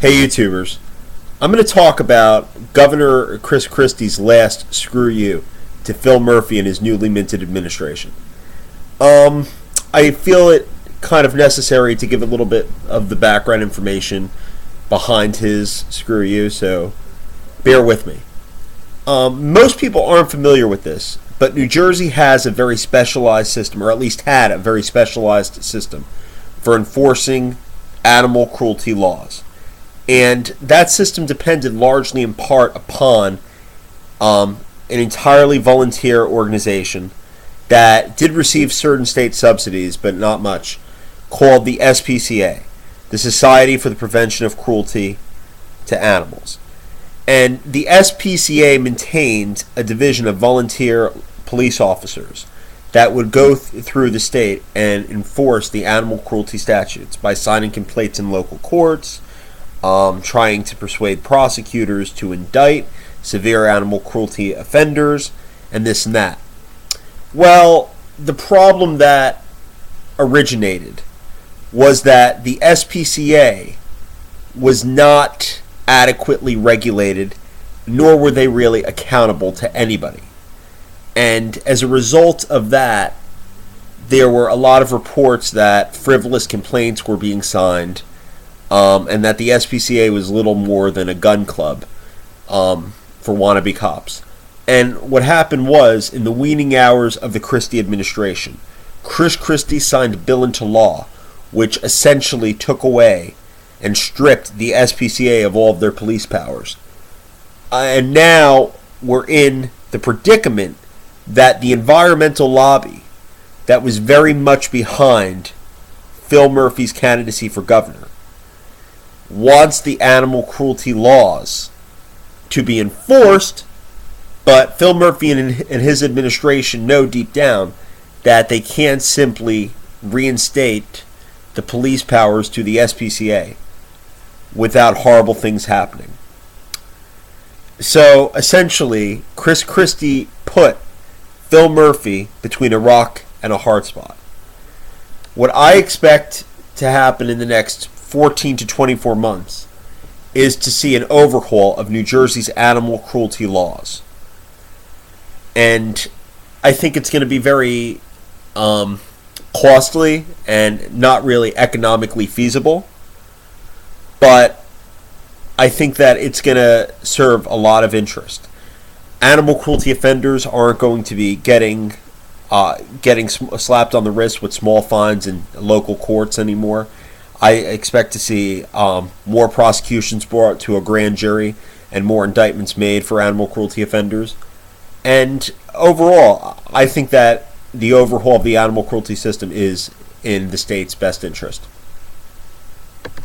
Hey YouTubers, I'm going to talk about Governor Chris Christie's last screw you to Phil Murphy and his newly minted administration. I feel it kind of necessary to give a little bit of the background information behind his screw you, so bear with me. Most people aren't familiar with this, but New Jersey has a very specialized system, or at least had a very specialized system, for enforcing animal cruelty laws. And that system depended largely in part upon an entirely volunteer organization that did receive certain state subsidies, but not much, called the Spca, the Society for the Prevention of Cruelty to Animals. And the Spca maintained a division of volunteer police officers that would go through the state and enforce the animal cruelty statutes by signing complaints in local courts, trying to persuade prosecutors to indict severe animal cruelty offenders, and this and that. Well, the problem that originated was that the Spca was not adequately regulated, nor were they really accountable to anybody. And as a result of that, there were a lot of reports that frivolous complaints were being signed, and that the Spca was little more than a gun club for wannabe cops. And what happened was, in the waning hours of the Christie administration, Chris Christie signed a bill into law which essentially took away and stripped the Spca of all of their police powers. And now we're in the predicament that the environmental lobby that was very much behind Phil Murphy's candidacy for governor wants the animal cruelty laws to be enforced, but Phil Murphy and his administration know deep down that they can't simply reinstate the police powers to the Spca without horrible things happening. So essentially, Chris Christie put Phil Murphy between a rock and a hard spot. What I expect to happen in the next 14 to 24 months is to see an overhaul of New Jersey's animal cruelty laws. And I think it's going to be very costly and not really economically feasible. But I think that it's going to serve a lot of interest. Animal cruelty offenders aren't going to be getting slapped on the wrist with small fines in local courts anymore. I expect to see more prosecutions brought to a grand jury and more indictments made for animal cruelty offenders. And overall, I think that the overhaul of the animal cruelty system is in the state's best interest.